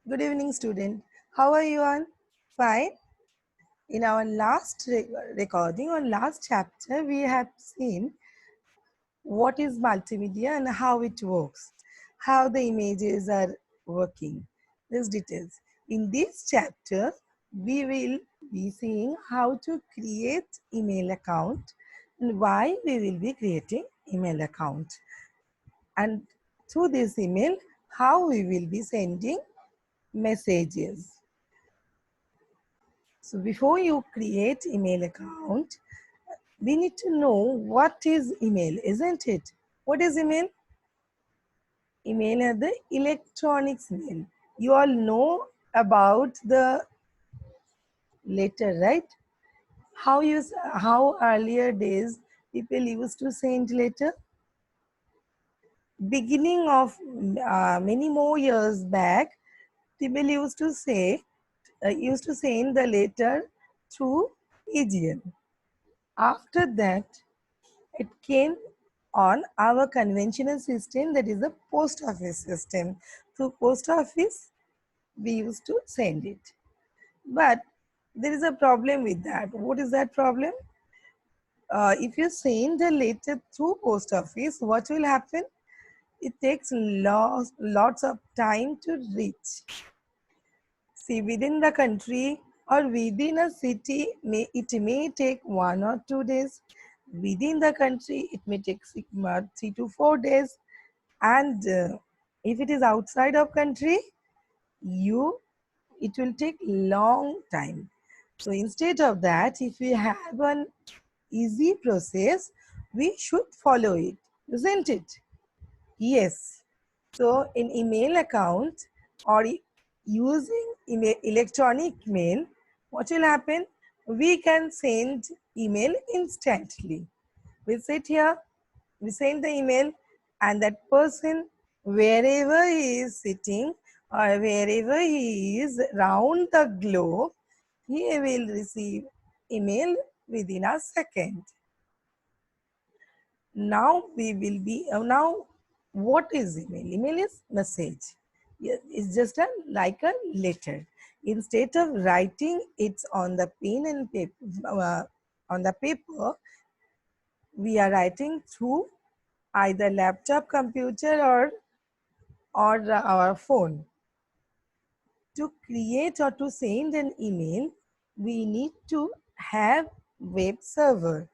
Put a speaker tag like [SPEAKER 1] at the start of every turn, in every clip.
[SPEAKER 1] Good evening, student. How are you all? Fine. In our last recording or last chapter, we have seen what is multimedia and how it works, how the images are working, these details. In this chapter, we will be seeing how to create email account and why we will be creating email account. And through this email, how we will be sending messages. So before you create email account, we need to know what is email, isn't it? What is email? Email is the electronics mail. You all know about the letter, right? How earlier days people used to send letter? Beginning of many more years back, people used to send the letter through pigeon. After that, it came on our conventional system, that is the post office system. Through post office, we used to send it. But there is a problem with that. What is that problem? If you send the letter through post office, what will happen? It takes lots of time to reach. See, within the country or within a city, it may take 1 or 2 days. Within the country, it may take 3 to 4 days. And if it is outside of country, it will take long time. So instead of that, if we have an easy process, we should follow it, isn't it? Yes. So in email account or using electronic mail, what will happen? We can send email instantly. We sit here, we send the email, and that person, wherever he is sitting or wherever he is round the globe, he will receive email within a second. Now we will be now what is email? Email is message. It's just like a letter. Instead of writing it on the pen and paper, on the paper, we are writing through either laptop, computer, or our phone. To create or to send an email, we need to have web server.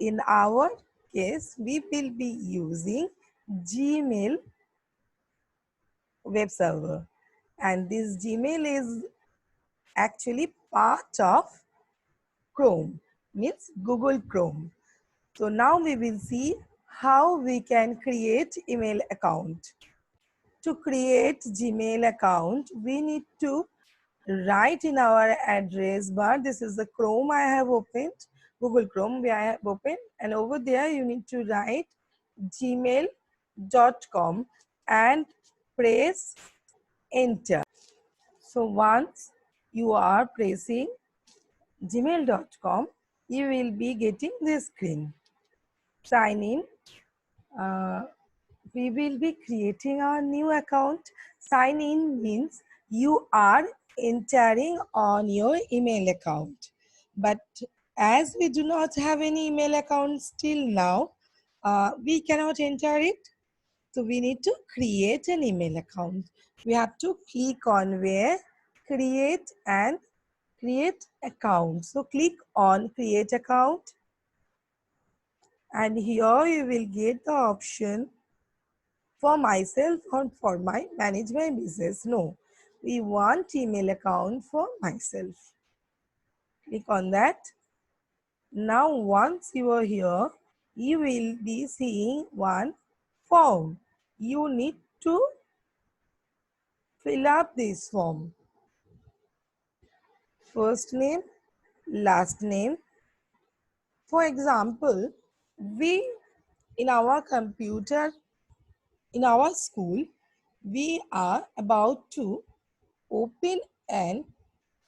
[SPEAKER 1] In our case, we will be using Gmail web server. And this Gmail is actually part of Chrome, means Google Chrome. So now we will see how we can create email account. To create Gmail account, we need to write in our address bar. This is the Chrome I have opened, Google Chrome I have opened, and over there you need to write gmail.com and press enter. So once you are pressing gmail.com, you will be getting this screen. Sign in. We will be creating a new account. Sign in means you are entering on your email account. But as we do not have any email account still now, we cannot enter it. So we need to create an email account. We have to click on where create and create account. So click on create account, and here you will get the option for myself or for my manage my business. No, we want email account for myself. Click on that. Now once you are here, you will be seeing one form. You need to fill up this form. First name, last name. For example, we in our computer, in our school, we are about to open an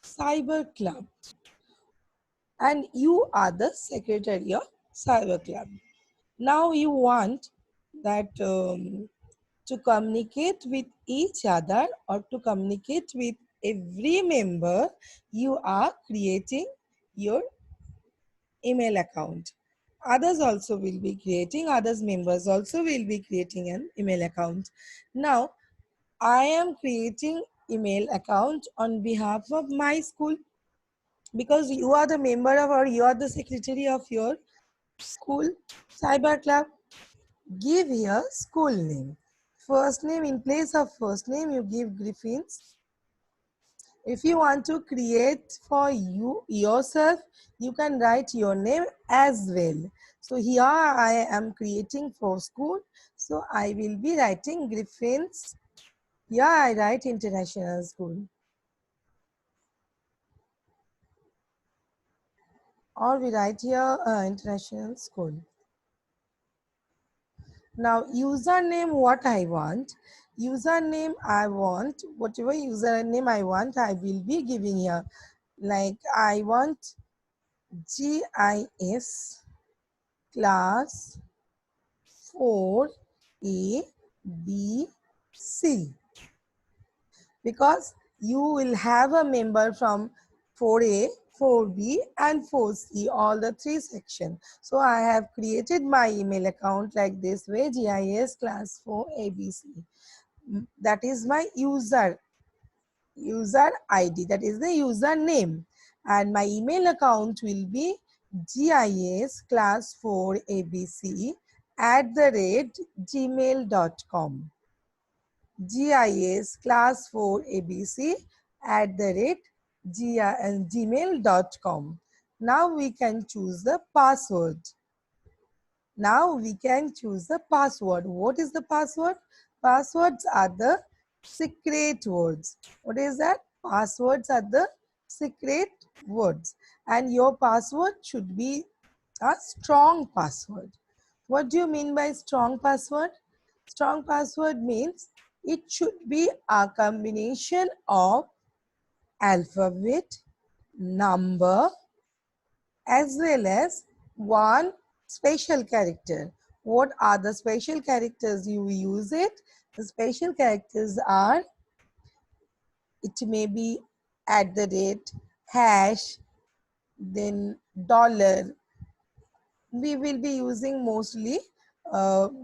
[SPEAKER 1] cyber club, and you are the secretary of cyber club. Now you want that to communicate with each other or to communicate with every member, you are creating your email account. Others also will be creating, others members also will be creating an email account. Now, I am creating email account on behalf of my school because you are the member of or you are the secretary of your school cyber club. Give here school name. First name, in place of first name, you give Griffins. If you want to create for you yourself, you can write your name as well. So here I am creating for school. So I will be writing Griffins. Here I write international school. Or we write here international school. Now username, what I want. Username I want, whatever username I want, I will be giving here. Like I want GIS class 4A B C, because you will have a member from 4A, 4B and 4C, all the three sections. So I have created my email account like this way, GIS class 4 ABC. That is my user ID, that is the user name, and my email account will be GIS class 4 ABC @gmail.com. GIS class 4 ABC @gmail.com. Now we can choose the password. Now we can choose the password. What is the password? Passwords are the secret words. What is that? Passwords are the secret words. And your password should be a strong password. What do you mean by strong password? Strong password means it should be a combination of alphabet, number, as well as one special character. What are the special characters you use it? The special characters are, it may be @ hash, then dollar. We will be using mostly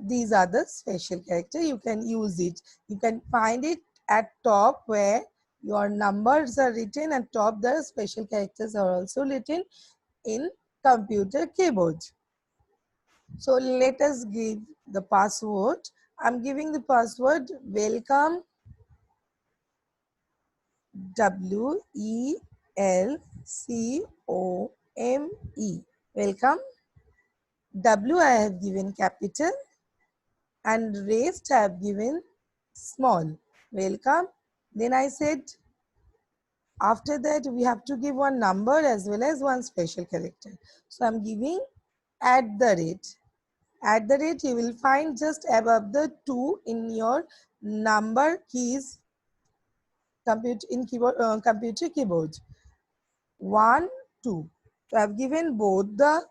[SPEAKER 1] these are the special character. You can use it. You can find it at top where your numbers are written. At top the special characters are also written in computer keyboard. So let us give the password. I'm giving the password welcome, WELCOME. Welcome. W I have given capital and rest I have given small. Welcome. Then I said after that we have to give one number as well as one special character. So I'm giving @ you will find just above the 2 in your number keys computer keyboard. 1 2. So I've given both the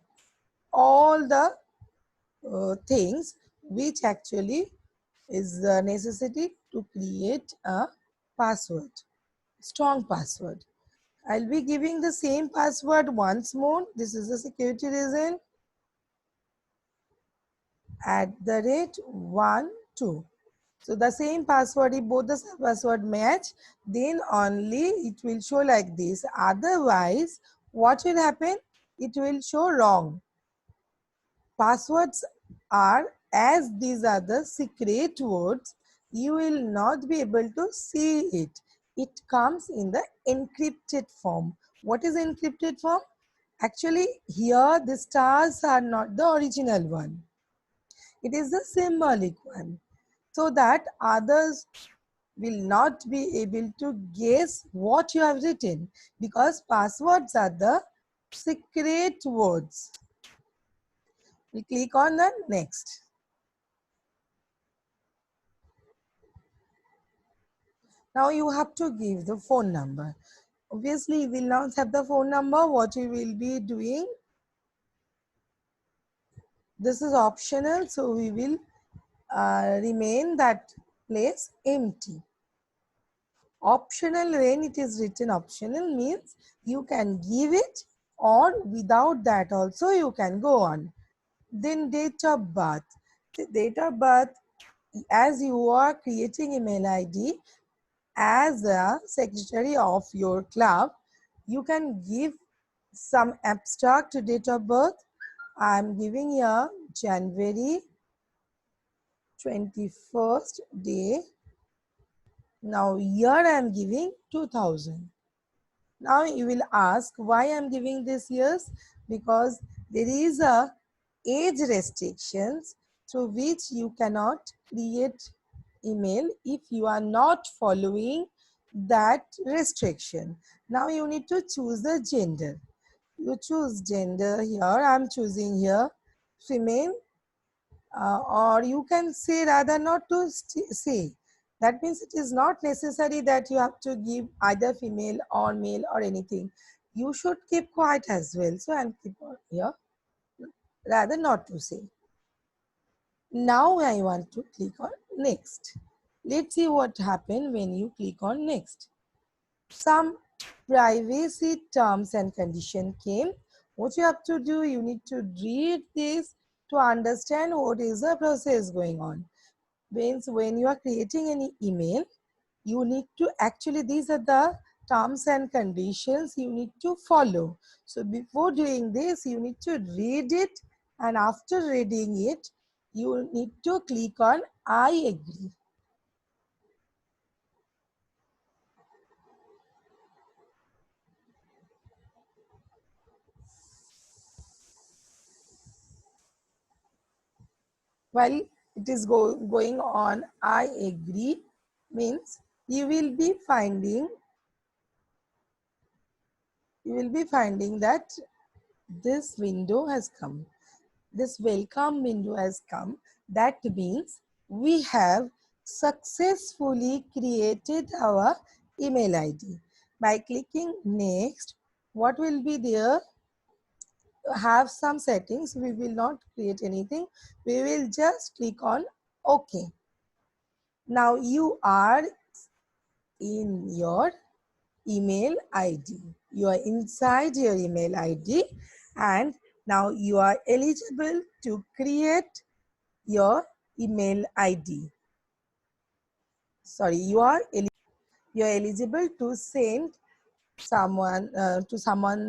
[SPEAKER 1] all the things which actually is necessity to create a password, strong password. I'll be giving the same password once more. This is a security reason. @ 1 2. So the same password, if both the password match, then only it will show like this. Otherwise, what will happen? It will show wrong. Passwords are, as these are the secret words, you will not be able to see it. It comes in the encrypted form. What is encrypted form? Actually, here the stars are not the original one. It is the symbolic one, so that others will not be able to guess what you have written, because passwords are the secret words. We click on the next. Now you have to give the phone number. Obviously, you will not have the phone number. What you will be doing, this is optional, so we will remain that place empty. Optional, when it is written optional, means you can give it, or without that also you can go on. Then date of birth. The date of birth, as you are creating email ID as a secretary of your club, you can give some abstract date of birth. I am giving here January 21st day. Now here I am giving 2000. Now you will ask why I am giving this years, because there is a age restrictions through which you cannot create email if you are not following that restriction. Now you need to choose the gender. You choose gender here. I am choosing here female, or you can say rather not to say. That means it is not necessary that you have to give either female or male or anything. You should keep quiet as well. So I'm keep on here, rather not to say. Now I want to click on next. Let's see what happened when you click on next. Some privacy terms and condition came. What you have to do, you need to read this to understand what is the process going on. Means when you are creating any email, you need to actually, these are the terms and conditions you need to follow. So before doing this, you need to read it, and after reading it, you need to click on I agree. While it is going on, I agree means you will be finding that this window has come. This welcome window has come. That means we have successfully created our email ID. By clicking next, what will be there? Have some settings. We will not create anything. We will just click on OK. Now you are in your email ID. You are inside your email ID, and now you are eligible to create your email ID. Sorry, you are eligible to send someone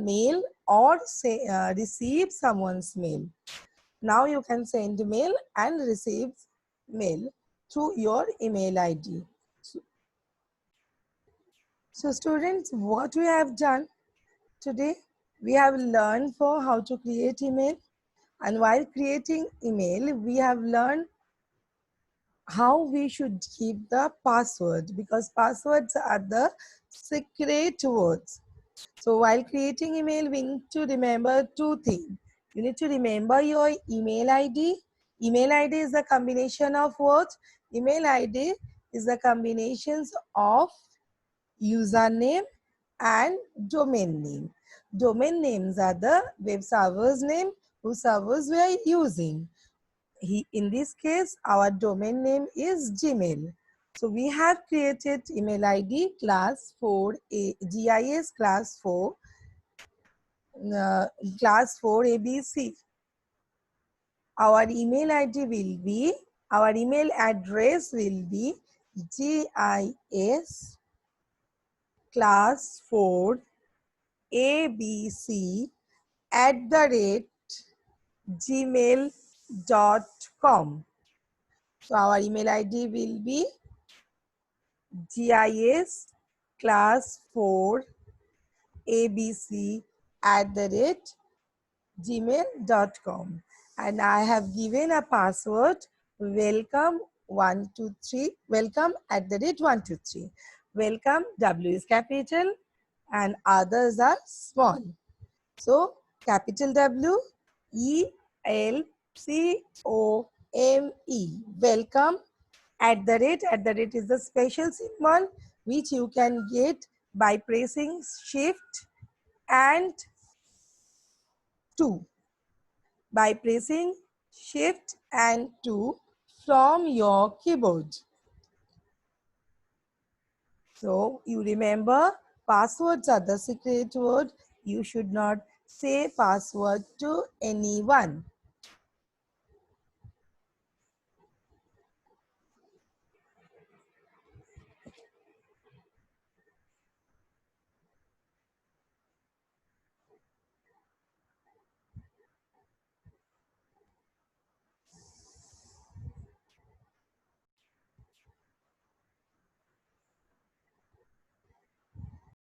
[SPEAKER 1] mail, or say receive someone's mail. Now you can send mail and receive mail through your email ID. So students, what we have done today, we have learned for how to create email, and while creating email, we have learned how we should keep the password, because passwords are the secret words. So while creating email, we need to remember two things. You need to remember your email ID. Email ID is a combination of words. Email ID is the combinations of username and domain name. Domain names are the web server's name whose servers we are using. In this case, our domain name is Gmail. So we have created email ID class 4, GIS class 4, class 4 ABC. Our email ID will be, our email address will be GIS class 4 ABC @gmail.com. So our email ID will be GIS class 4 ABC @gmail.com, and I have given a password welcome 123, welcome @123. Welcome, W is capital and others are small. So capital W, ELCOME, welcome. @ is the special symbol which you can get by pressing shift and 2. By pressing shift and 2 from your keyboard. So you remember, passwords are the secret word. You should not say password to anyone.